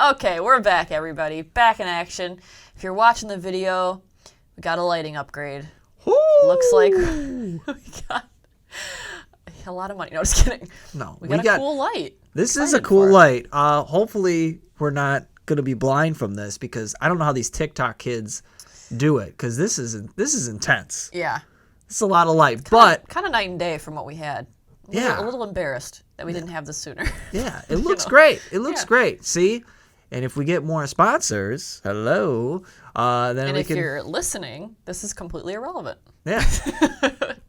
Okay, we're back, everybody. Back in action. If you're watching the video, we got a lighting upgrade. Woo! Looks like we got a lot of money. No, just kidding. No, we got a cool light. This is a cool light. Hopefully, we're not gonna be blind from this because I don't know how these TikTok kids do it. Because this is intense. Yeah. It's a lot of light, but kind of night and day from what we had. A little embarrassed that we didn't have this sooner. Yeah, it looks great. It looks great. See, and if we get more sponsors, then and we if can. you're listening, this is completely irrelevant. Yeah,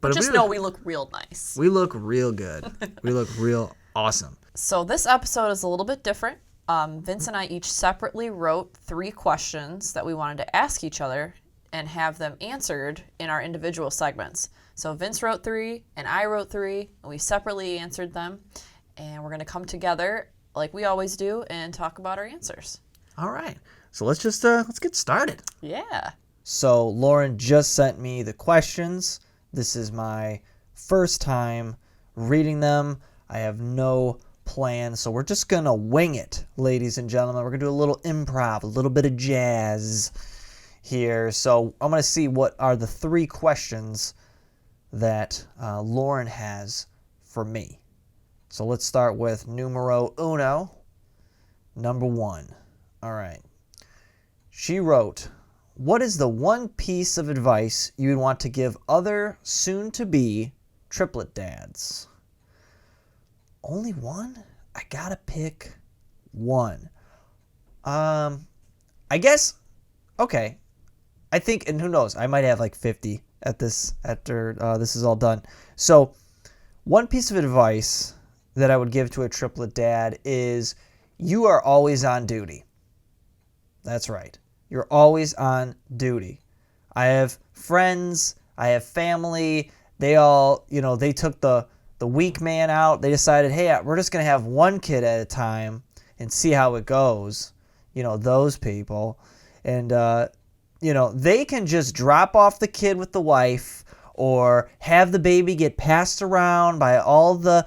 but just know we look real nice. We look real good. We look real awesome. So this episode is a little bit different. Vince and I each separately wrote 3 questions that we wanted to ask each other and have them answered in our individual segments. So Vince wrote 3 and I wrote 3 and we separately answered them. And we're going to come together like we always do and talk about our answers. All right. So let's get started. Yeah. So Lauren just sent me the questions. This is my first time reading them. I have no plan, so we're just going to wing it, ladies and gentlemen. We're going to do a little improv, a little bit of jazz here. So I'm going to see what are the 3 questions that Lauren has for me. So let's start with numero uno, number 1. All right. She wrote, what is the one piece of advice you would want to give other soon-to-be triplet dads? Only one? I gotta pick one. I guess, okay. I think, and who knows, I might have like 50 after this is all done. So one piece of advice that I would give to a triplet dad is you are always on duty. That's right. You're always on duty. I have friends, I have family, they all, they took the weak man out. They decided, hey, we're just going to have one kid at a time and see how it goes. Those people. And, they can just drop off the kid with the wife or have the baby get passed around by all the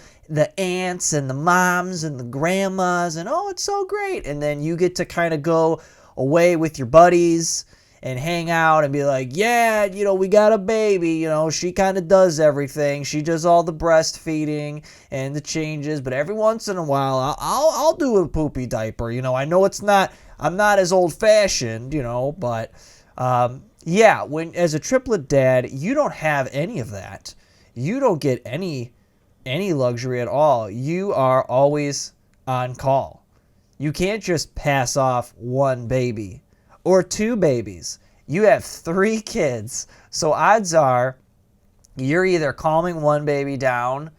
aunts and the moms and the grandmas. And, oh, it's so great. And then you get to kind of go away with your buddies and hang out and be like, yeah, we got a baby, she kind of does everything. She does all the breastfeeding and the changes, but every once in a while, I'll do a poopy diaper. I know I'm not as old fashioned, but when as a triplet dad, you don't have any of that. You don't get any luxury at all. You are always on call. You can't just pass off one baby. Or 2 babies. You have 3 kids. So odds are you're either calming one baby down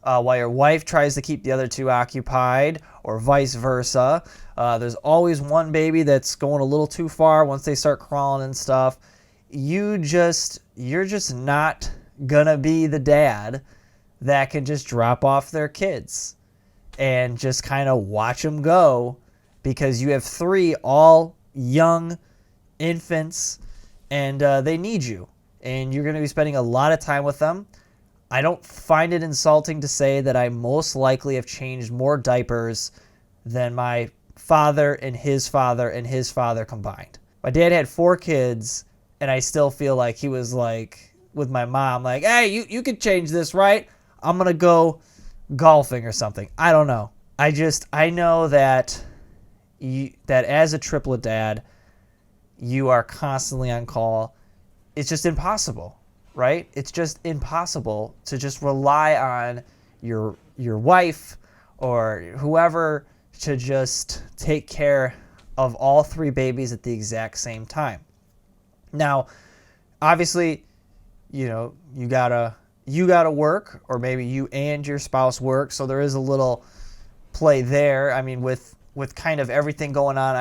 while your wife tries to keep the other 2 occupied, or vice versa. There's always one baby that's going a little too far once they start crawling and stuff. You're just not gonna be the dad that can just drop off their kids and just kind of watch them go, because you have 3 all young infants and they need you, and you're going to be spending a lot of time with them. I don't find it insulting to say that I most likely have changed more diapers than my father and his father and his father combined. My dad had 4 kids, and I still feel like he was like with my mom, like, hey, you could change this, right? I'm going to go golfing or something. I don't know. I know that that as a triplet dad, you are constantly on call. It's just impossible, right? It's just impossible to just rely on your wife or whoever to just take care of all 3 babies at the exact same time. Now, obviously, you gotta work, or maybe you and your spouse work, so there is a little play there. I mean, with kind of everything going on,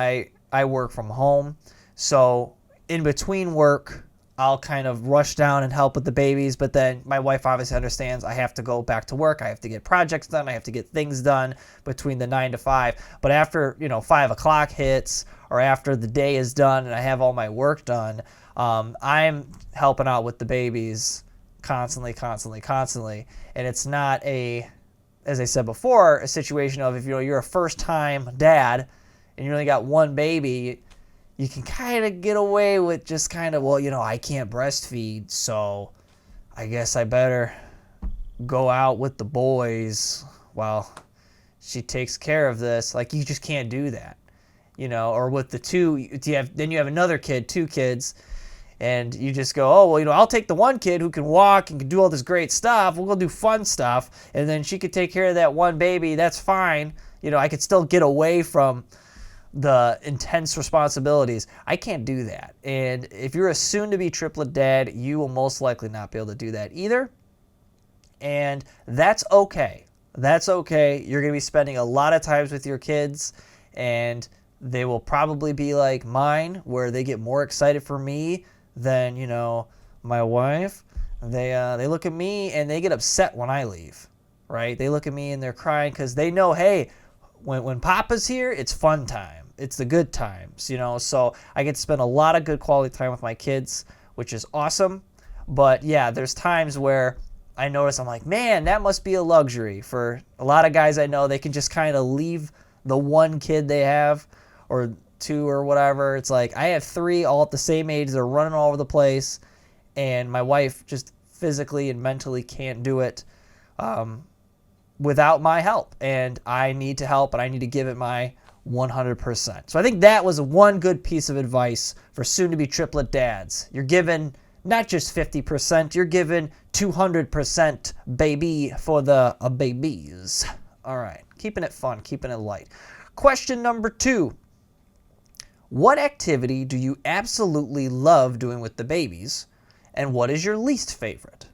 I work from home. So in between work, I'll kind of rush down and help with the babies. But then my wife obviously understands I have to go back to work. I have to get projects done. I have to get things done between the 9 to 5. But after, 5 o'clock hits, or after the day is done and I have all my work done, I'm helping out with the babies constantly. And it's not as I said before, a situation of if you're a first-time dad and you only got one baby, you can kind of get away with just kind of, well, I can't breastfeed, so I guess I better go out with the boys while she takes care of this. Like, you just can't do that, or with the two, then you have another kid, two kids, and you just go, oh, well, I'll take the one kid who can walk and can do all this great stuff. We'll go do fun stuff, and then she could take care of that one baby. That's fine. I could still get away from the intense responsibilities. I can't do that. And if you're a soon-to-be triplet dad, you will most likely not be able to do that either. And that's okay. That's okay. You're going to be spending a lot of times with your kids, and they will probably be like mine, where they get more excited for me than, my wife. They look at me and they get upset when I leave, right? They look at me and they're crying because they know, hey, when Papa's here, it's fun time. It's the good times, So I get to spend a lot of good quality time with my kids, which is awesome. But yeah, there's times where I notice I'm like, man, that must be a luxury for a lot of guys I know. They can just kind of leave the one kid they have, or two or whatever. It's like, I have three all at the same age. They're running all over the place, and my wife just physically and mentally can't do it without my help. And I need to help, and I need to give it my 100%. So I think that was one good piece of advice for soon-to-be triplet dads. You're given not just 50%, you're given 200%, baby, for the babies. All right, keeping it fun, keeping it light. Question number 2. What activity do you absolutely love doing with the babies, and what is your least favorite?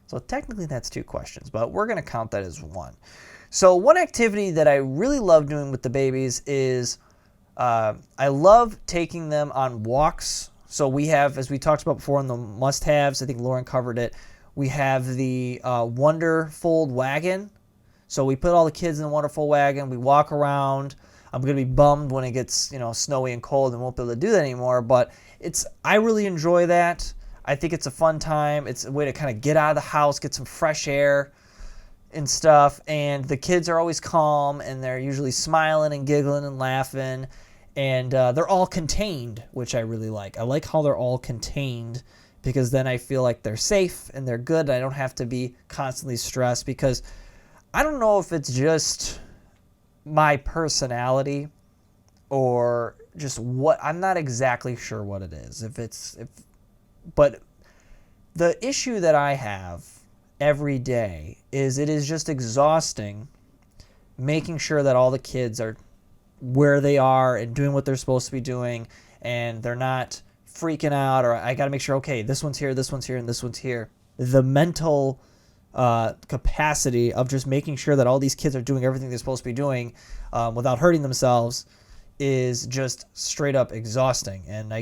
So technically that's 2 questions, but we're going to count that as 1. So one activity that I really love doing with the babies is I love taking them on walks. So we have, as we talked about before in the must-haves, I think Lauren covered it, we have the Wonderfold wagon. So we put all the kids in the Wonderfold wagon, we walk around. I'm going to be bummed when it gets, snowy and cold and won't be able to do that anymore, but I really enjoy that. I think it's a fun time. It's a way to kind of get out of the house, get some fresh air and stuff, and the kids are always calm, and they're usually smiling and giggling and laughing, and they're all contained, which I really like. I like how they're all contained, because then I feel like they're safe and they're good. I don't have to be constantly stressed, because I don't know if it's just my personality or just what, I'm not exactly sure what it is. But the issue that I have every day is it is just exhausting making sure that all the kids are where they are and doing what they're supposed to be doing, and they're not freaking out, or I got to make sure, okay, this one's here, and this one's here. The mental capacity of just making sure that all these kids are doing everything they're supposed to be doing without hurting themselves is just straight up exhausting. And I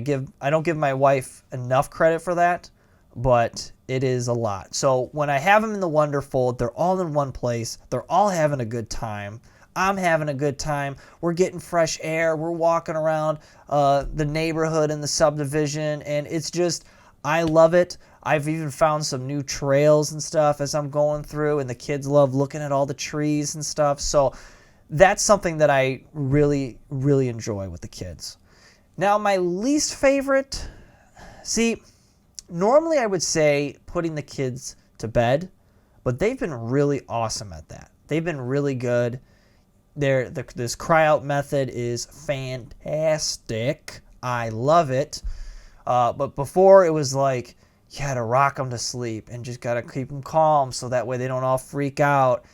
don't give my wife enough credit for that, but it is a lot. So when I have them in the Wonderfold, they're all in one place. They're all having a good time. I'm having a good time. We're getting fresh air. We're walking around the neighborhood and the subdivision, and it's just, I love it. I've even found some new trails and stuff as I'm going through, and the kids love looking at all the trees and stuff. So that's something that I really, really enjoy with the kids. Now, my least favorite, see, normally I would say putting the kids to bed, but they've been really awesome at that. They've been really good. This cry out method is fantastic. I love it. But before it was like, you had to rock them to sleep and just got to keep them calm so that way they don't all freak out,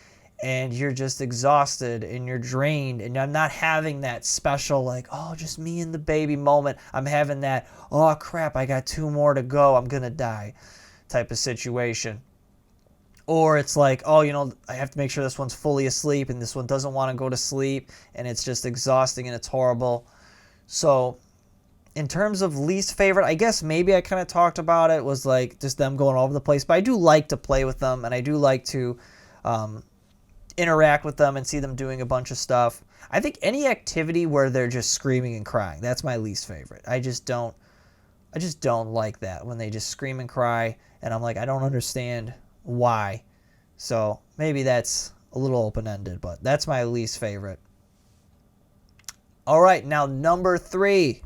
and you're just exhausted and you're drained, and I'm not having that special like, oh, just me and the baby moment. I'm having that, oh crap, I got 2 more to go, I'm gonna die type of situation. Or it's like, oh, I have to make sure this one's fully asleep and this one doesn't want to go to sleep, and it's just exhausting and it's horrible. So in terms of least favorite, I guess maybe I kind of talked about it, was like just them going all over the place. But I do like to play with them, and I do like to interact with them and see them doing a bunch of stuff. I think any activity where they're just screaming and crying, that's my least favorite. I just don't like that when they just scream and cry, and I'm like, I don't understand why. So maybe that's a little open-ended, but that's my least favorite. All right, now number 3.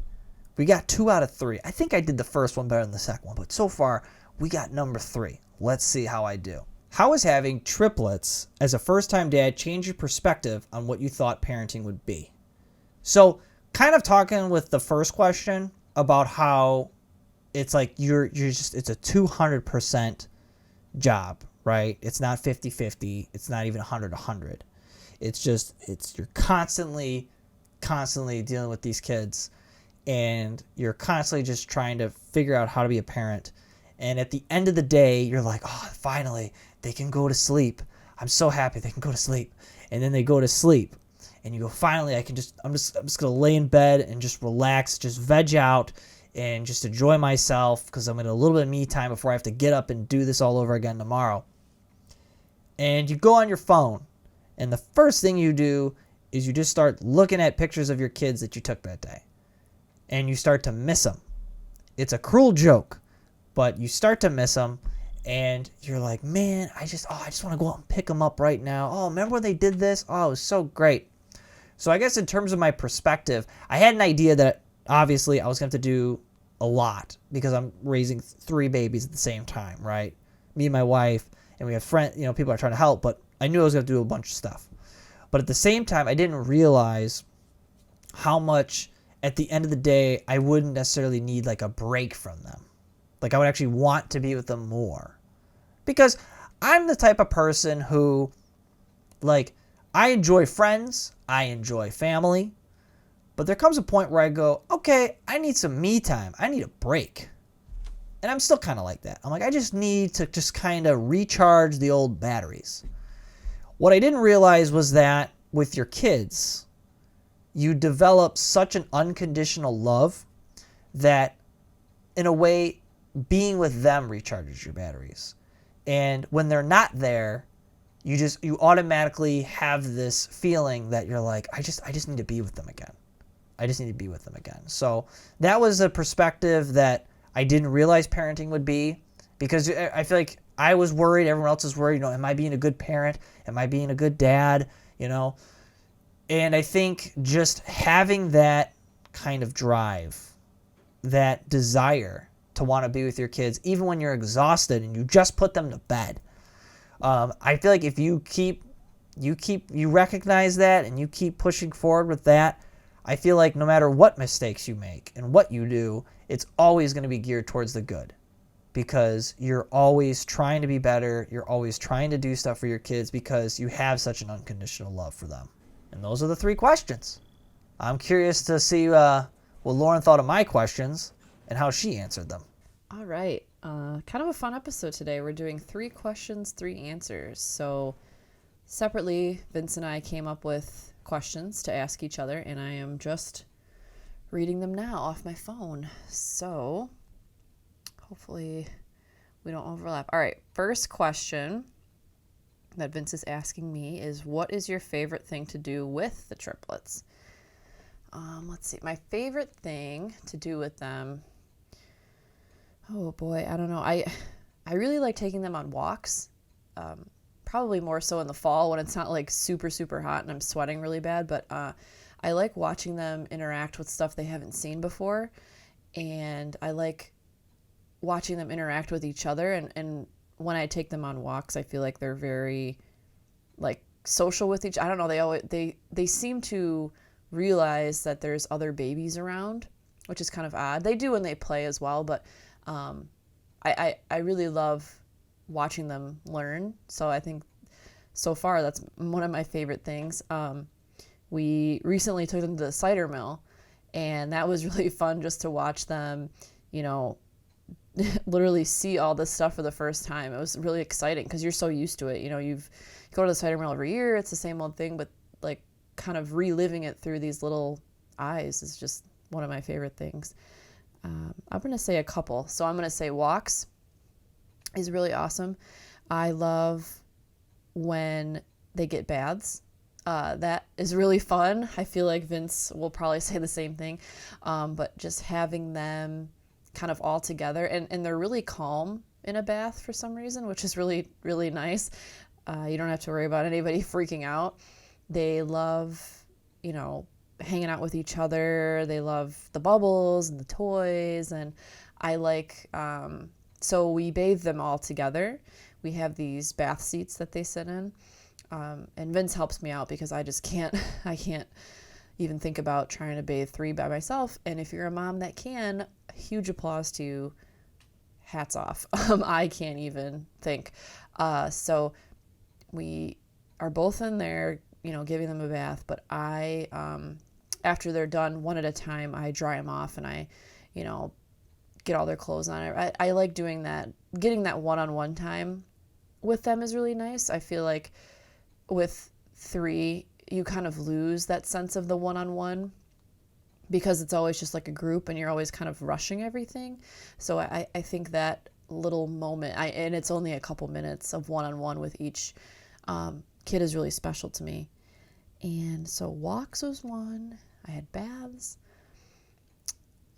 We got 2 out of 3. I think I did the first one better than the second one, but so far we got number 3. Let's see how I do. How has having triplets as a first-time dad changed your perspective on what you thought parenting would be? So, kind of talking with the first question about how it's like it's a 200% job, right? It's not 50-50. It's not even 100-100. You're constantly dealing with these kids, and you're constantly just trying to figure out how to be a parent. And at the end of the day, you're like, oh, finally, they can go to sleep. I'm so happy they can go to sleep. And then they go to sleep. And you go, finally, I'm just going to lay in bed and just relax, just veg out and just enjoy myself because I'm in a little bit of me time before I have to get up and do this all over again tomorrow. And you go on your phone, and the first thing you do is you just start looking at pictures of your kids that you took that day. And you start to miss them. It's a cruel joke, but you start to miss them, and you're like, man, I just want to go out and pick them up right now. Oh, remember when they did this? Oh, it was so great. So I guess in terms of my perspective, I had an idea that obviously I was going to have to do a lot because I'm raising 3 babies at the same time, right? Me and my wife, and we have friends, people are trying to help, but I knew I was going to do a bunch of stuff. But at the same time, I didn't realize how much at the end of the day I wouldn't necessarily need like a break from them. Like I would actually want to be with them more. Because I'm the type of person who, like, I enjoy friends, I enjoy family, but there comes a point where I go, okay, I need some me time. I need a break. And I'm still kind of like that. I'm like, I just need to just kind of recharge the old batteries. What I didn't realize was that with your kids, you develop such an unconditional love that, in a way, being with them recharges your batteries. And when they're not there, you automatically have this feeling that you're like, I just need to be with them again. I just need to be with them again. So that was a perspective that I didn't realize parenting would be, because I feel like I was worried, everyone else is worried, am I being a good parent? Am I being a good dad? And I think just having that kind of drive, that desire to want to be with your kids, even when you're exhausted and you just put them to bed. I feel like if you recognize that and you keep pushing forward with that, I feel like no matter what mistakes you make and what you do, it's always going to be geared towards the good, because you're always trying to be better. You're always trying to do stuff for your kids because you have such an unconditional love for them. And those are the 3 questions. I'm curious to see what Lauren thought of my questions and how she answered them. All right. Kind of a fun episode today. We're doing 3 questions, 3 answers. So separately, Vince and I came up with questions to ask each other, and I am just reading them now off my phone. So hopefully we don't overlap. All right. First question that Vince is asking me is, what is your favorite thing to do with the triplets? Let's see. My favorite thing to do with them, oh boy, I don't know. I really like taking them on walks. Probably more so in the fall when it's not like super, super hot and I'm sweating really bad. But I like watching them interact with stuff they haven't seen before. And I like watching them interact with each other. And when I take them on walks, I feel like they're very like social with each. I don't know. They seem to realize that there's other babies around, which is kind of odd. They do when they play as well, but I really love watching them learn. So I think so far that's one of my favorite things. We recently took them to the cider mill, and that was really fun just to watch them, literally see all this stuff for the first time. It was really exciting because you're so used to it. You go to the cider mill every year, it's the same old thing, but like kind of reliving it through these little eyes is just one of my favorite things. I'm going to say a couple. So I'm going to say walks is really awesome. I love when they get baths. That is really fun. I feel like Vince will probably say the same thing. But just having them kind of all together, and they're really calm in a bath for some reason, which is really, really nice. You don't have to worry about anybody freaking out. They love, hanging out with each other. They love the bubbles and the toys. And I like, so we bathe them all together. We have these bath seats that they sit in. And Vince helps me out because I just can't, I can't even think about trying to bathe 3 by myself. And if you're a mom that can, huge applause to you. Hats off. I can't even think. So we are both in there, giving them a bath, but I, after they're done one at a time, I dry them off and I, get all their clothes on. I like doing that. Getting that one-on-one time with them is really nice. I feel like with 3, you kind of lose that sense of the one-on-one because it's always just like a group and you're always kind of rushing everything. So I think that little moment, and it's only a couple minutes of one-on-one with each kid is really special to me. And so walks was one. I had baths.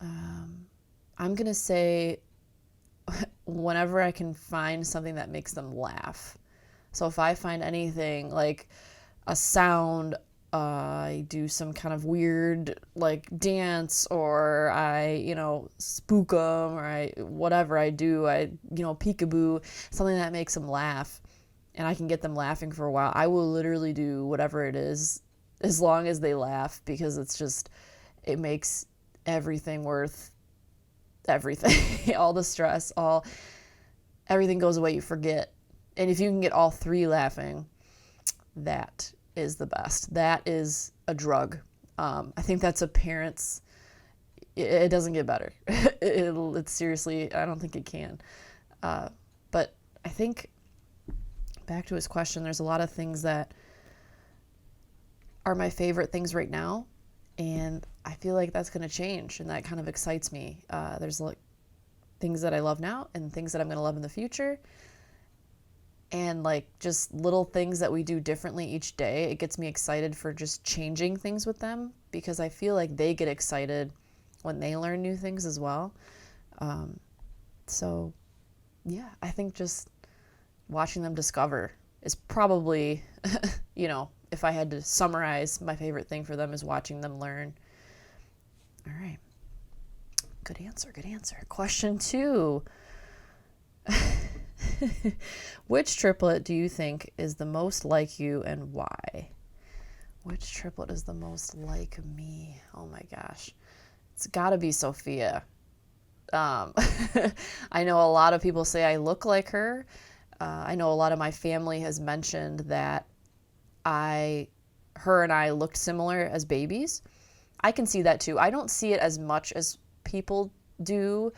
I'm going to say whenever I can find something that makes them laugh. So if I find anything like a sound, I do some kind of weird like dance, or I, spook them, or whatever I do, peekaboo, something that makes them laugh and I can get them laughing for a while. I will literally do whatever it is as long as they laugh, because it makes everything worth everything. All the stress, everything goes away, you forget. And if you can get all 3 laughing, that is the best. That is a drug. I think that's a parent's, it doesn't get better. It's seriously, I don't think it can. But I think, back to his question, there's a lot of things that are my favorite things right now, and I feel like that's going to change, and that kind of excites me. There's like things that I love now and things that I'm going to love in the future. And like just little things that we do differently each day. It gets me excited for just changing things with them, because I feel like they get excited when they learn new things as well. So yeah, I think just watching them discover is probably, if I had to summarize, my favorite thing for them is watching them learn. All right. Good answer. Question 2. Which triplet do you think is the most like you, and why? Which triplet is the most like me? Oh my gosh. It's got to be Sophia. I know a lot of people say I look like her. I know a lot of my family has mentioned that her and I looked similar as babies. I can see that too. I don't see it as much as people do,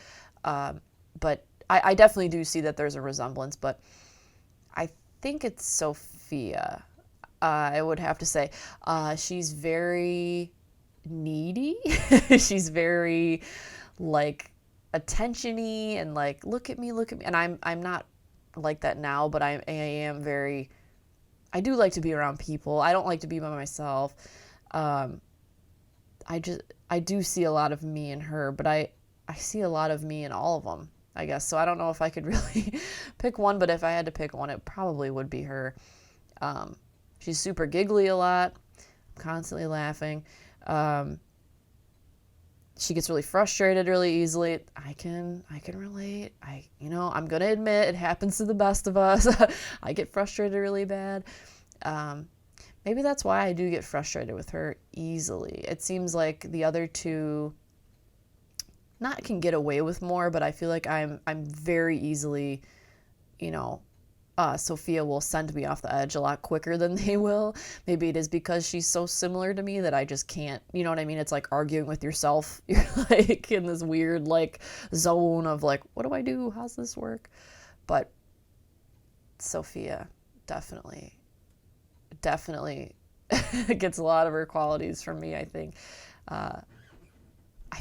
but I definitely do see that there's a resemblance, but I think it's Sophia. I would have to say, she's very needy. She's very like attention-y and like, look at me. And I'm not like that now, but I am very, I do like to be around people. I don't like to be by myself. I do see a lot of me in her, but I see a lot of me in all of them, I guess. So I don't know if I could really pick one, but if I had to pick one, it probably would be her. She's super giggly a lot, constantly laughing. She gets really frustrated really easily. I can relate. I'm going to admit it happens to the best of us. I get frustrated really bad. Maybe that's why I do get frustrated with her easily. It seems like the other two not can get away with more, but I feel like I'm very easily, Sophia will send me off the edge a lot quicker than they will. Maybe it is because she's so similar to me that I just can't, you know what I mean? It's like arguing with yourself. You're like in this weird like zone of like, what do I do? How's this work? But Sophia definitely gets a lot of her qualities from me, I think. I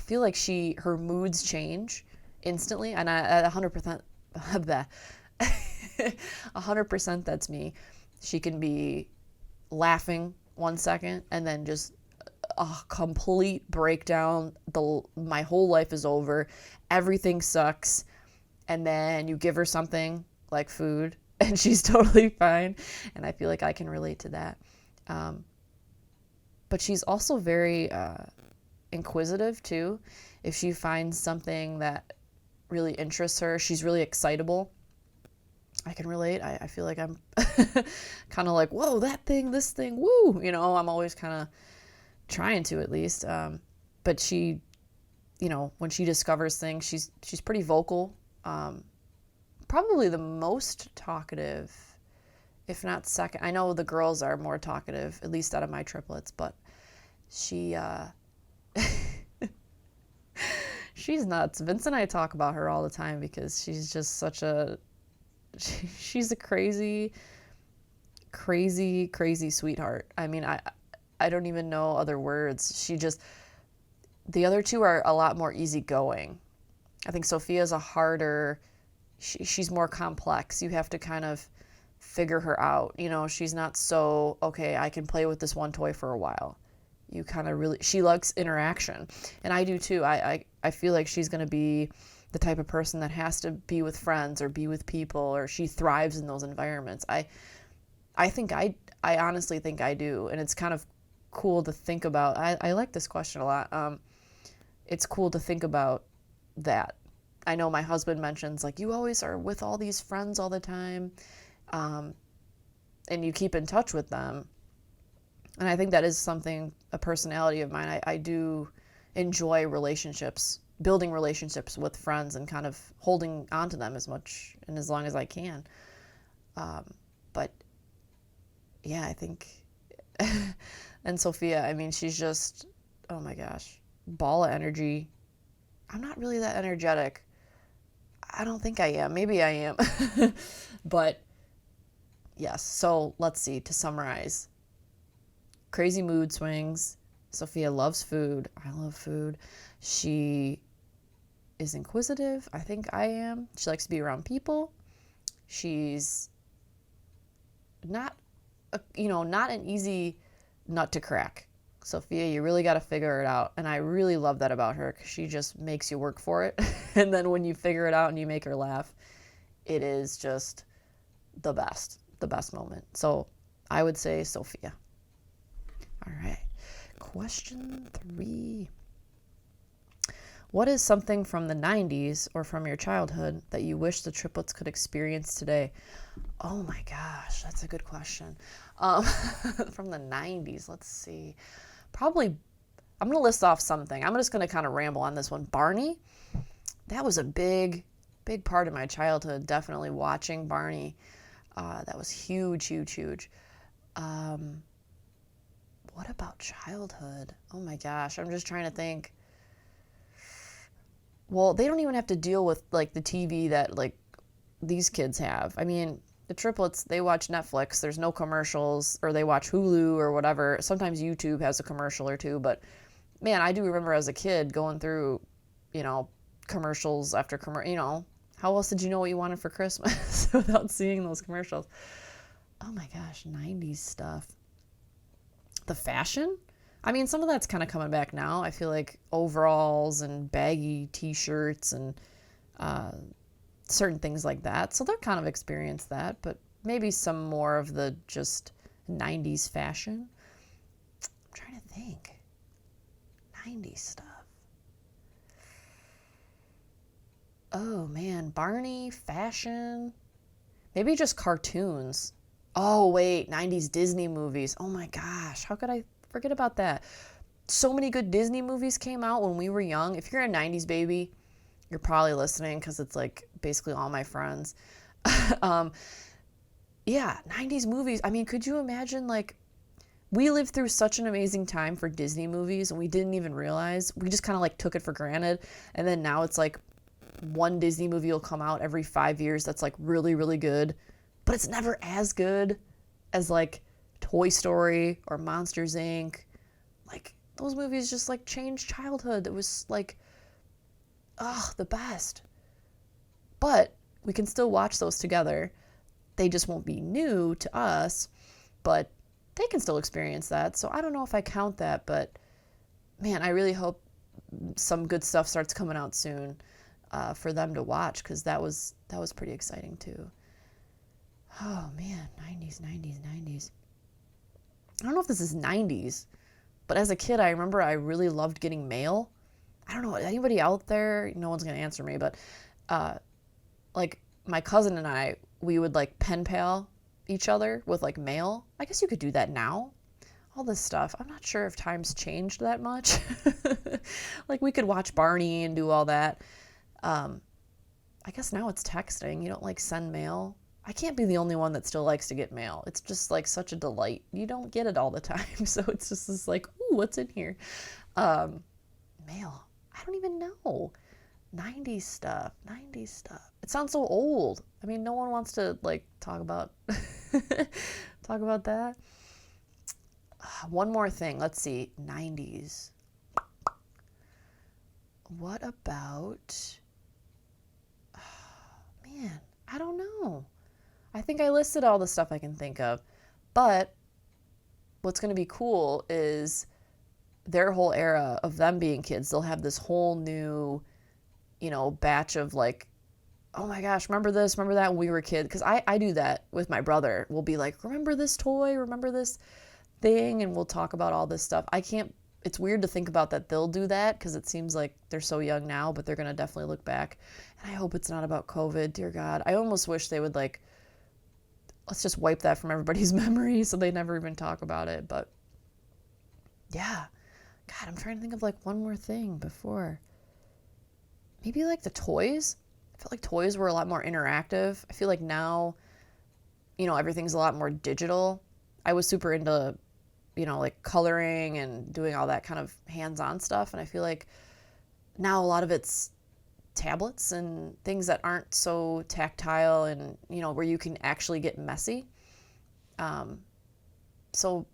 feel like her moods change instantly, and I 100% of that. 100% that's me. She can be laughing 1 second and then just a complete breakdown. My whole life is over. Everything sucks. And then you give her something like food and she's totally fine. And I feel like I can relate to that. but she's also very inquisitive too. If she finds something that really interests her, she's really excitable. I can relate. I feel like I'm kind of like, whoa, that thing, this thing, woo. I'm always kind of trying to, at least. But she, when she discovers things, she's pretty vocal. Probably the most talkative, if not second. I know the girls are more talkative, at least out of my triplets, but she, she's nuts. Vince and I talk about her all the time because she's just she's a crazy, crazy, crazy sweetheart. I mean, I don't even know other words. The other two are a lot more easygoing. I think Sophia's she's more complex. You have to kind of figure her out. She's not so, okay, I can play with this one toy for a while. You kind of she likes interaction. And I do too. I feel like she's going to be the type of person that has to be with friends or be with people, or she thrives in those environments. I honestly think I do. And it's kind of cool to think about. I like this question a lot. It's cool to think about that. I know my husband mentions, like, you always are with all these friends all the time, and you keep in touch with them. And I think that is a personality of mine. I do enjoy relationships, building relationships with friends and kind of holding on to them as much and as long as I can. But yeah, I think, and Sophia, I mean, she's just, oh my gosh, ball of energy. I'm not really that energetic. I don't think I am. Maybe I am. But yes, so let's see, to summarize. Crazy mood swings. Sophia loves food. I love food. She is inquisitive. I think I am. She likes to be around people. She's not an easy nut to crack. Sophia, you really got to figure it out. And I really love that about her, because she just makes you work for it. And then when you figure it out and you make her laugh, it is just the best moment. So I would say Sophia. All right. Question 3. What is something from the 90s or from your childhood that you wish the triplets could experience today? Oh my gosh, that's a good question. From the 90s, let's see. Probably, I'm going to list off something. I'm just going to kind of ramble on this one. Barney, that was a big, big part of my childhood. Definitely watching Barney. That was huge, huge, huge. What about childhood? Oh my gosh, I'm just trying to think. Well, they don't even have to deal with like the TV that like these kids have. I mean, the triplets, they watch Netflix. There's no commercials, or they watch Hulu or whatever. Sometimes YouTube has a commercial or two, but man, I do remember as a kid going through, commercials after how else did you know what you wanted for Christmas without seeing those commercials? Oh my gosh, 90s stuff. The fashion? I mean, some of that's kind of coming back now. I feel like overalls and baggy t-shirts and certain things like that. So they're kind of experienced that, but maybe some more of the just 90s fashion. I'm trying to think. 90s stuff. Oh man, Barney, fashion. Maybe just cartoons. Oh wait, 90s Disney movies. Oh my gosh, how could I forget about that? So many good Disney movies came out when we were young. If you're a 90s baby, you're probably listening, because it's like basically all my friends. Yeah, 90s movies. I mean, could you imagine, like, we lived through such an amazing time for Disney movies, and we didn't even realize. We just kind of like took it for granted. And then now it's like one Disney movie will come out every 5 years that's like really, really good, but it's never as good as like Toy Story or Monsters Inc. Like, those movies just like changed childhood. It was like, the best. But we can still watch those together. They just won't be new to us, but they can still experience that. So I don't know if I count that, but man, I really hope some good stuff starts coming out soon for them to watch, because that was pretty exciting too. Oh man, 90s. I don't know if this is 90s, But as a kid, I remember I really loved getting mail. I don't know, anybody out there, no one's going to answer me, but like my cousin and I, we would like pen pal each other with like mail. I guess you could do that now. All this stuff. I'm not sure if times changed that much. Like we could watch Barney and do all that. I guess now it's texting. You don't like send mail. I can't be the only one that still likes to get mail. It's just like such a delight. You don't get it all the time. So it's just this like, ooh, what's in here? Mail. I don't even know. 90s stuff. It sounds so old. I mean, no one wants to like talk about that. One more thing. Let's see. 90s. What about... man, I don't know. I think I listed all the stuff I can think of. But what's going to be cool is their whole era of them being kids. They'll have this whole new, batch of like, oh my gosh, remember this, remember that when we were kids? Because I do that with my brother. We'll be like, remember this toy? Remember this thing? And we'll talk about all this stuff. It's weird to think about that they'll do that because it seems like they're so young now, but they're going to definitely look back. And I hope it's not about COVID. Dear God. I almost wish they would like, let's just wipe that from everybody's memory so they never even talk about it. But yeah. God, I'm trying to think of like one more thing before. Maybe like the toys. I felt like toys were a lot more interactive. I feel like now, everything's a lot more digital. I was super into, like coloring and doing all that kind of hands-on stuff. And I feel like now a lot of it's tablets and things that aren't so tactile and, where you can actually get messy. So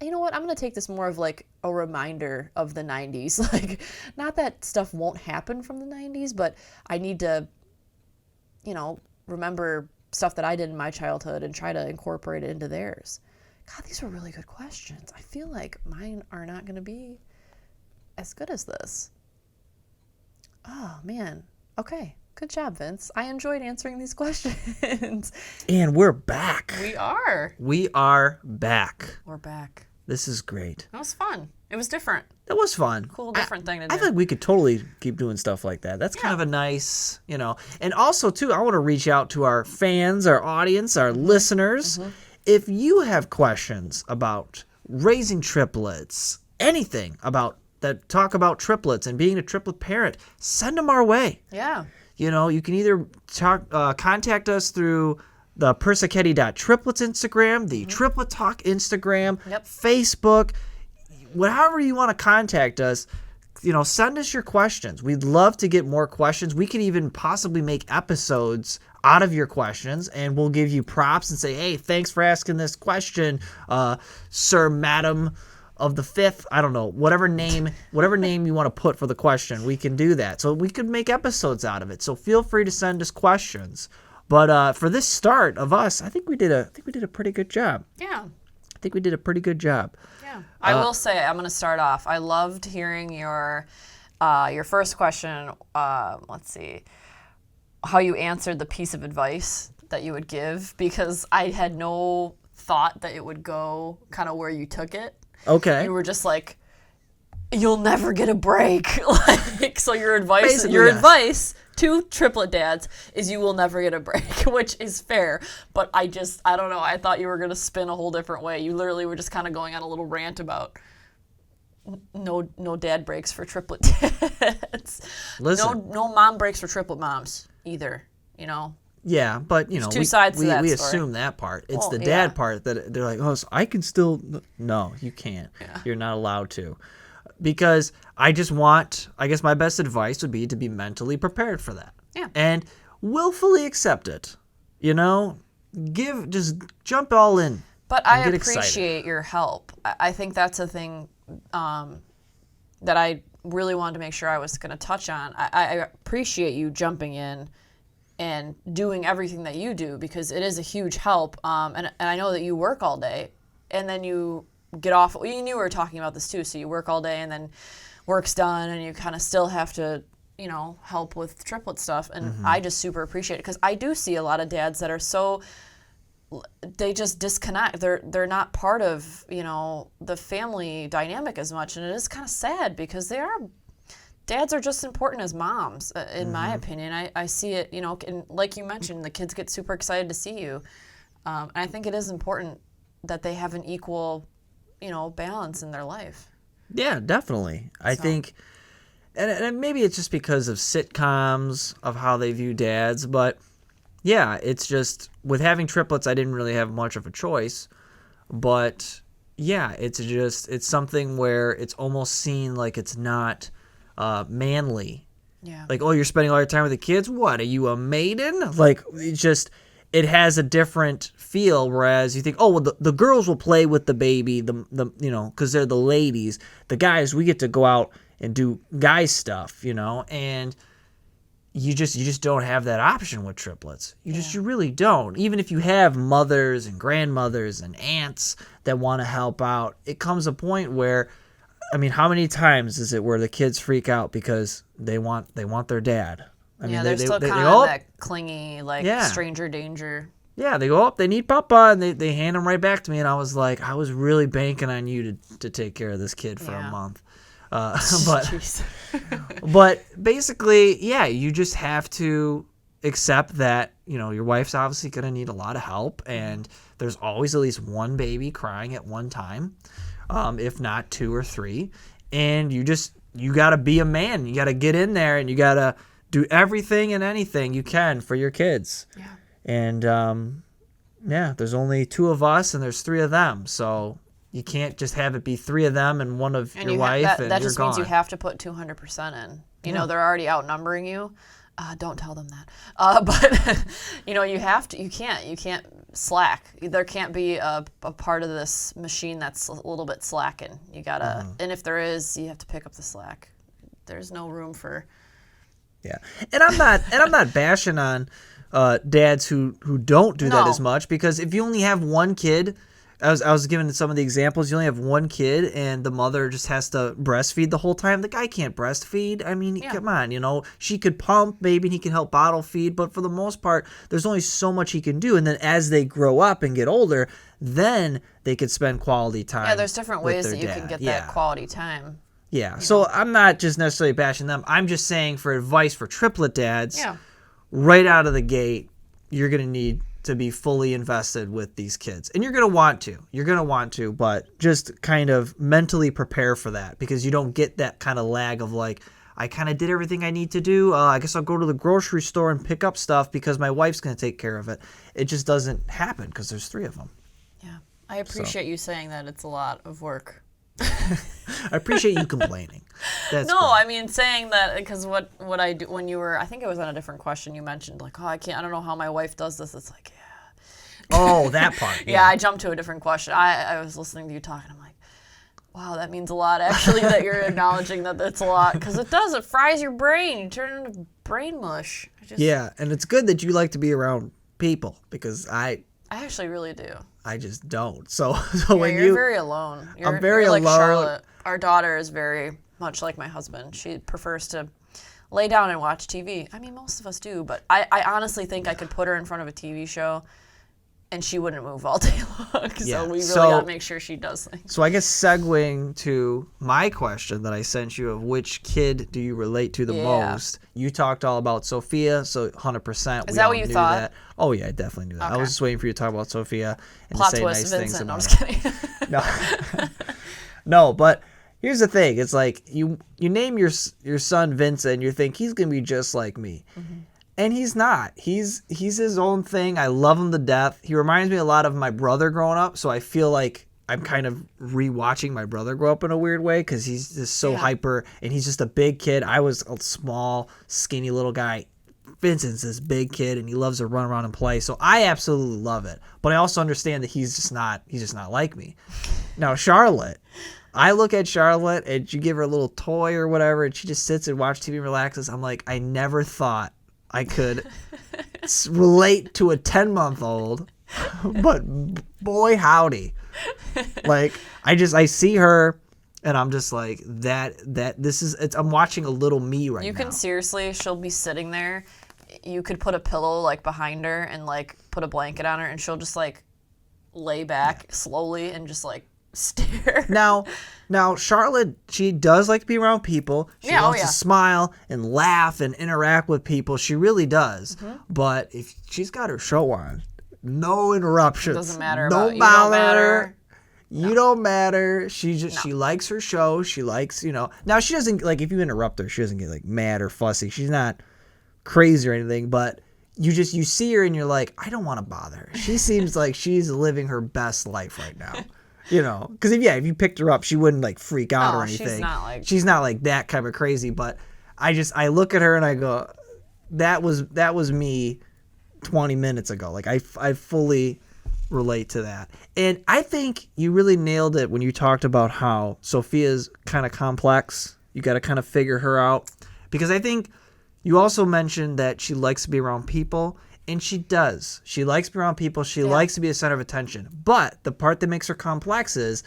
you know what? I'm going to take this more of like a reminder of the 90s. Like, not that stuff won't happen from the 90s, but I need to, remember stuff that I did in my childhood and try to incorporate it into theirs. God, these were really good questions. I feel like mine are not going to be as good as this. Oh, man. Okay. Good job, Vince. I enjoyed answering these questions. And we're back. We are. We are back. We're back. This is great. That was fun. It was different. That was fun. Cool, different thing to do. I think we could totally keep doing stuff like that. That's kind of a nice, And also, too, I want to reach out to our fans, our audience, our listeners. Mm-hmm. If you have questions about raising triplets, anything about that, talk about triplets and being a triplet parent, send them our way. Yeah. You can either contact us through the Persichetti.triplets Instagram, the Triplet Talk Instagram, Facebook, whatever you want to contact us. Send us your questions. We'd love to get more questions. We could even possibly make episodes out of your questions, and we'll give you props and say, hey, thanks for asking this question, Sir, Madam of the Fifth. I don't know, whatever name you want to put for the question, we can do that. So we could make episodes out of it. So feel free to send us questions. But for this start of us, I think we did a pretty good job. Yeah. I think we did a pretty good job. Yeah. I will say, I'm going to start off. I loved hearing your first question. Let's see. How you answered the piece of advice that you would give, because I had no thought that it would go kind of where you took it. Okay. You were just like, you'll never get a break. So your advice, Basically, advice to triplet dads is you will never get a break, which is fair. But I don't know. I thought you were going to spin a whole different way. You literally were just kind of going on a little rant about no dad breaks for triplet dads. Listen. No mom breaks for triplet moms either, Yeah, but There's two sides to that we story. assume that part. It's the dad part that they're like, oh, so I can still. No, you can't. Yeah. You're not allowed to, because I guess my best advice would be to be mentally prepared for that. Yeah. And willfully accept it. Just jump all in. But I appreciate appreciate your help. I think that's a thing that I really wanted to make sure I was going to touch on. I appreciate you jumping in and doing everything that you do, because it is a huge help. And I know that you work all day, and then you get off. You knew we were talking about this too. So you work all day, and then work's done, and you kind of still have to, help with triplet stuff. And I just super appreciate it, because I do see a lot of dads that are so they just disconnect. They're not part of, you know, the family dynamic as much, and it is kind of sad because dads are just important as moms, in my opinion. I see it, you know, and like you mentioned, the kids get super excited to see you. And I think it is important that they have an equal, you know, balance in their life. Yeah, definitely. I think, and maybe it's just because of sitcoms, of how they view dads, but yeah, it's just, with having triplets, I didn't really have much of a choice, but yeah, it's something where it's almost seen like it's not manly. Yeah. Like, oh, you're spending all your time with the kids? What, are you a maiden? Like, it has a different feel, whereas you think, oh, well, the girls will play with the baby, the you know, because they're the ladies. The guys, we get to go out and do guy stuff, you know, and you just don't have that option with triplets. You really don't. Even if you have mothers and grandmothers and aunts that want to help out, it comes a point where, I mean, how many times is it where the kids freak out because they want their dad? I mean, they're still kind of that clingy, like stranger danger. Yeah, they go up, they need papa, and they hand him right back to me, and I was like, I was really banking on you to take care of this kid for a month. But basically, yeah, you just have to accept that, you know, your wife's obviously going to need a lot of help, and there's always at least one baby crying at one time, if not 2 or 3, and you got to be a man. You got to get in there, and you got to do everything and anything you can for your kids. Yeah. And, there's only 2 of us, and there's 3 of them, so you can't just have it be 3 of them and one of your wife, and that you're just gone. means you have to put 200% in. You know, they're already outnumbering you. Don't tell them that. But you know, you can't slack. There can't be a part of this machine that's a little bit slacking. You gotta, and if there is, you have to pick up the slack. There's no room for. Yeah, and I'm not bashing on dads who don't do that as much, because if you only have one kid, I was giving some of the examples. You only have one kid, and the mother just has to breastfeed the whole time. The guy can't breastfeed. I mean, come on, you know, she could pump, maybe, and he can help bottle feed, but for the most part, there's only so much he can do. And then as they grow up and get older, then they could spend quality time. Yeah, there's different ways that you can get that quality time. Yeah, so I'm not just necessarily bashing them. I'm just saying, for advice for triplet dads, right out of the gate, you're going to need to be fully invested with these kids. And you're going to want to, but just kind of mentally prepare for that, because you don't get that kind of lag of like, I kind of did everything I need to do. I guess I'll go to the grocery store and pick up stuff because my wife's going to take care of it. It just doesn't happen because there's 3 of them. Yeah. I appreciate you saying that it's a lot of work. I appreciate you complaining. That's no, cool. I mean, saying that, because what I do when you were, I think it was on a different question, you mentioned like, oh, I don't know how my wife does this. It's like, oh, that part. Yeah, I jumped to a different question. I was listening to you talk, and I'm like, wow, that means a lot, actually, that you're acknowledging that it's a lot, because it does. It fries your brain. You turn into brain mush. Yeah, and it's good that you like to be around people, because I actually really do. I just don't. So when you're very alone. I'm very like alone. Charlotte. Our daughter is very much like my husband. She prefers to lay down and watch TV. I mean, most of us do, but I honestly think I could put her in front of a TV show and she wouldn't move all day long. So we really got to make sure she does things. So I guess segueing to my question that I sent you of which kid do you relate to the most, you talked all about Sophia, so 100%. Is that what you thought? That. Oh, yeah, I definitely knew that. Okay. I was just waiting for you to talk about Sophia and Plot to say twist, nice Vincent. things about No, I'm just kidding. No. No, but here's the thing. It's like you name your son Vincent, and you think he's going to be just like me. Mm-hmm. And he's not. He's his own thing. I love him to death. He reminds me a lot of my brother growing up, so I feel like I'm kind of rewatching my brother grow up in a weird way, because he's just so hyper, and he's just a big kid. I was a small, skinny little guy. Vincent's this big kid, and he loves to run around and play, so I absolutely love it. But I also understand that he's just not like me. Now, Charlotte, I look at Charlotte, and you give her a little toy or whatever, and she just sits and watches TV and relaxes. I'm like, I never thought I could relate to a 10-month-old, but boy howdy. Like, I see her, and I'm just like, I'm watching a little me right now. You can seriously, she'll be sitting there. You could put a pillow like behind her and like put a blanket on her, and she'll just like lay back slowly and just like stare. Now Charlotte, she does like to be around people. She wants to smile and laugh and interact with people. She really does. But if she's got her show on, no interruptions. It doesn't matter. Don't bother. You don't matter. She likes her show. She likes, Now she doesn't like if you interrupt her, she doesn't get like mad or fussy. She's not crazy or anything, but you see her and you're like, I don't want to bother her. She seems like she's living her best life right now. Because if you picked her up, she wouldn't like freak out or anything. She's not like that kind of crazy. But I look at her and I go, that was me 20 minutes ago. Like I fully relate to that. And I think you really nailed it when you talked about how Sophia's kind of complex. You got to kind of figure her out, because I think you also mentioned that she likes to be around people. And she does. She likes to be around people. She likes to be a center of attention. But the part that makes her complex is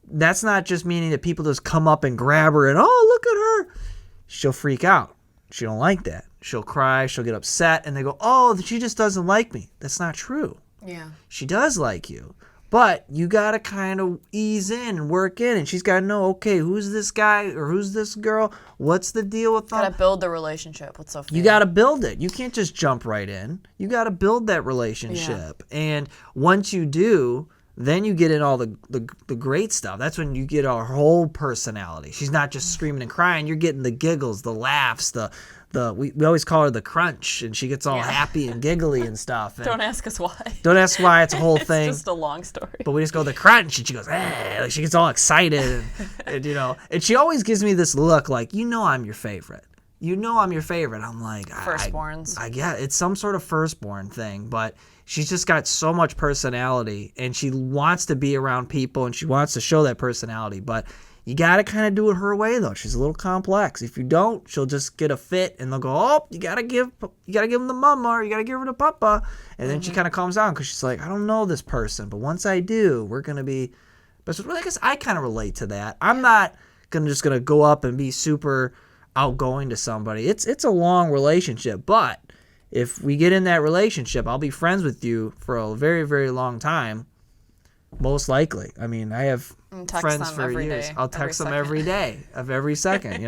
that's not just meaning that people just come up and grab her and, oh, look at her. She'll freak out. She don't like that. She'll cry. She'll get upset. And they go, oh, she just doesn't like me. That's not true. Yeah. She does like you. But you got to kind of ease in and work in. And she's got to know, okay, who's this guy or who's this girl? What's the deal with them? Got to build the relationship with Sophia. You got to build it. You can't just jump right in. You got to build that relationship. Yeah. And once you do, then you get in all the great stuff. That's when you get her whole personality. She's not just screaming and crying. You're getting the giggles, the laughs, we always call her the crunch, and she gets all happy and giggly and stuff. And don't ask us why. Don't ask why. It's a whole thing. It's just a long story. But we just go the crunch, and she goes, like she gets all excited, and and she always gives me this look like, I'm your favorite. I'm your favorite. I'm like, firstborns. I get it's some sort of firstborn thing, but she's just got so much personality, and she wants to be around people, and she wants to show that personality, but you got to kind of do it her way, though. She's a little complex. If you don't, she'll just get a fit, and they'll go, oh, you got to give him the mama, or you got to give her the papa. And then she kind of calms down because she's like, I don't know this person, but once I do, we're going to be best. I guess I kind of relate to that. I'm not just going to go up and be super outgoing to somebody. It's a long relationship, but if we get in that relationship, I'll be friends with you for a very, very long time. Most likely. I mean, I have friends for years. I'll text them every day of every second,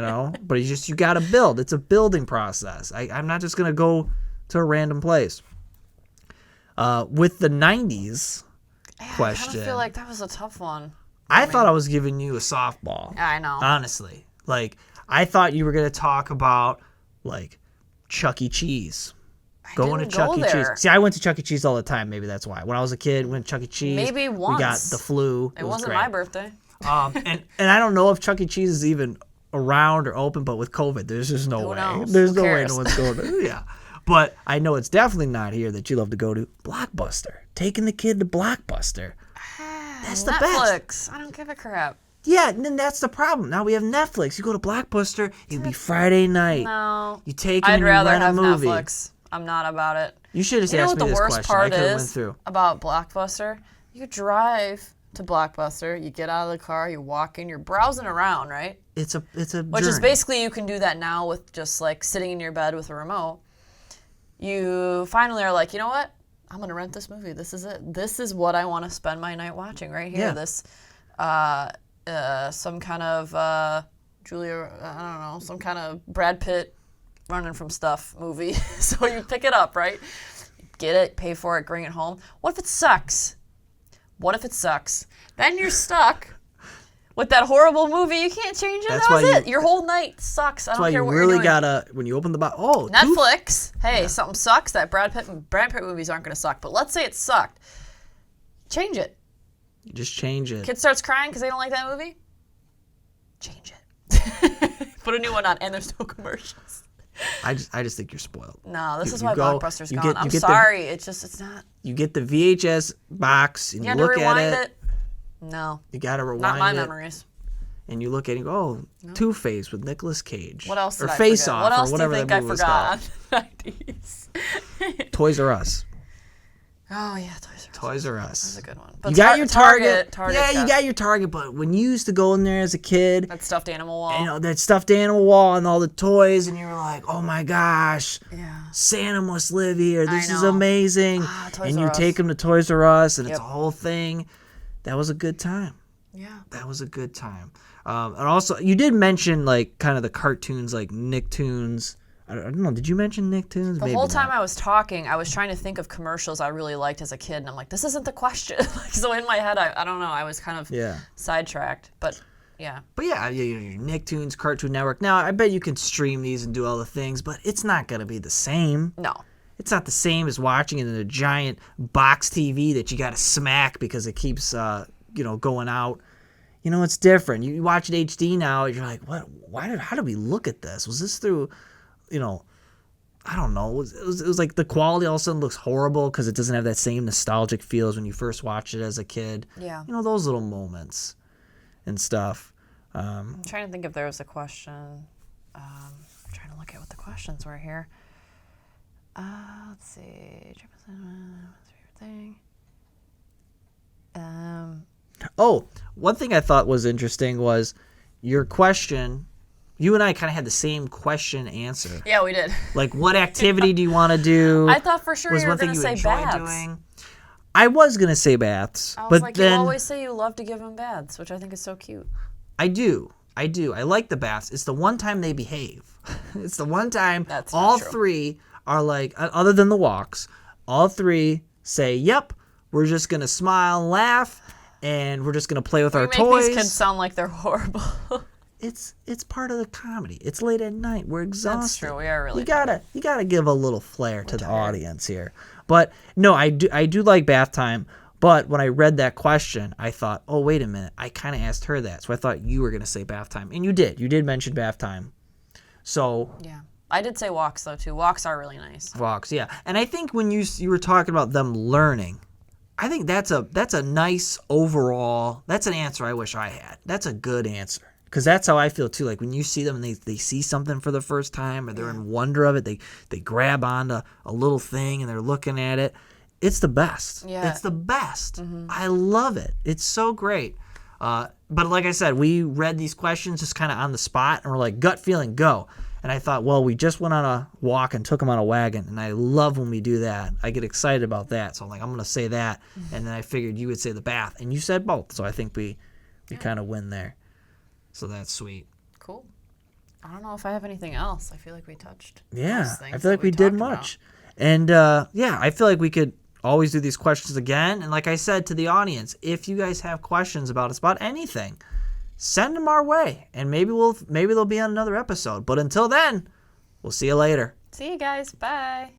But you got to build. It's a building process. I'm not just going to go to a random place. With the 90s question. I kind of feel like that was a tough one. I thought I was giving you a softball. Yeah, I know. Honestly. Like, I thought you were going to talk about, like, Chuck E. Cheese. Going to Chuck E. Cheese. See, I went to Chuck E. Cheese all the time. Maybe that's why. When I was a kid, went to Chuck E. Cheese. Maybe once. We got the flu. It wasn't my birthday. And I don't know if Chuck E. Cheese is even around or open, but with COVID, there's just no way. Knows? There's no way no one's going to. Yeah. But I know it's definitely not here that you love to go to. Blockbuster. Taking the kid to Blockbuster. That's the Netflix. best. I don't give a crap. Yeah, and then that's the problem. Now we have Netflix. You go to Blockbuster, it'd be Friday night. No. You take him and you rent a movie. Netflix. I'm not about it. You should have just asked me this question. I could have went through. About Blockbuster? You drive to Blockbuster, you get out of the car, you walk in, you're browsing around, right? It's a Which is basically, you can do that now with just like sitting in your bed with a remote. You finally are like, you know what? I'm going to rent this movie. This is it. This is what I want to spend my night watching right here. Yeah. This, some kind of Julia, I don't know, some kind of Brad Pitt running from stuff movie. So you pick it up, right? Get it, pay for it, bring it home. What if it sucks? Then you're stuck with that horrible movie. You can't change it. That was it. Your whole night sucks. I don't care what you're doing. That's why you really gotta, when you open the box, Netflix. Hey, something sucks. That Brad Pitt movies aren't gonna suck. But let's say it sucked. Change it. You just change it. Kid starts crying because they don't like that movie. Change it. Put a new one on, and there's no commercials. I just think you're spoiled. No, this is why Blockbuster's gone. I'm sorry. It's not. You get the VHS box and you look at it. No. You gotta rewind it. Not my memories. And you look at it and go, Two-Face with Nicolas Cage. What else did I Face forget? Off, what else or whatever do you think that I movie forgot was on the 90s? Toys R Us. Oh yeah, Toys R Us. Toys R Us. That's a good one. But You got your Target. Target's Yeah, you got your Target. But when you used to go in there as a kid, that stuffed animal wall. and, you know, that stuffed animal wall and all the toys, and you were like, oh my gosh, Yeah. Santa must live here. This is know. amazing. Toys And R you Us. take them to Toys R Us, and it's Yep. a whole thing. That was a good time. Yeah. That was a good time. And also, you did mention like kind of the cartoons, like Nicktoons. I don't know. Did you mention Nicktoons? The whole time I was talking, I was trying to think of commercials I really liked as a kid, and I'm like, this isn't the question. So in my head, I don't know. I was kind of sidetracked, but yeah. But yeah, your Nicktoons, Cartoon Network. Now, I bet you can stream these and do all the things, but it's not gonna be the same. No. It's not the same as watching it in a giant box TV that you got to smack because it keeps, going out. You know, it's different. You watch it HD now, you're like, what? How did we look at this? Was this through, I don't know. It was like the quality all of a sudden looks horrible because it doesn't have that same nostalgic feel as when you first watched it as a kid. Yeah. You know, those little moments and stuff. I'm trying to think if there was a question. I'm trying to look at what the questions were here. Let's see. What's your favorite thing? Oh, one thing I thought was interesting was your question. You and I kind of had the same question answer. Yeah, we did. Like, what activity do you want to do? I thought for sure was you were one thing going to you say enjoy baths. doing. I was going to say baths. I was but like, then you always say you love to give them baths, which I think is so cute. I do. I like the baths. It's the one time they behave. It's the one time That's all not true. three are like, other than the walks, all three say, yep, we're just going to smile and laugh, and we're just going to play with our Make toys. these kids sound like they're horrible. It's part of the comedy. It's late at night. We're exhausted. That's true. We are really You gotta give a little flair to the audience here. But no, I do like bath time. But when I read that question, I thought, oh wait a minute, I kind of asked her that, so I thought you were gonna say bath time, and you did. You did mention bath time. So Yeah. I did say walks, though, too. Walks are really nice. walks, yeah. And I think when you were talking about them learning, I think that's a nice overall. That's an answer I wish I had. That's a good answer. Because that's how I feel, too. Like, when you see them and they see something for the first time or they're in wonder of it, they grab onto a little thing and they're looking at it. It's the best. Yeah. It's the best. Mm-hmm. I love it. It's so great. But like I said, we read these questions just kind of on the spot, and we're like, gut feeling, go. And I thought, well, we just went on a walk and took them on a wagon, and I love when we do that. I get excited about that. So I'm like, I'm going to say that. Mm-hmm. And then I figured you would say the bath. And you said both. So I think we kind of win there. So that's sweet. Cool. I don't know if I have anything else. I feel like we touched. Yeah, most things I feel like that we did talked much. And I feel like we could always do these questions again. And like I said to the audience, if you guys have questions about us, about anything, send them our way. And maybe they'll be on another episode. But until then, we'll see you later. See you guys. Bye.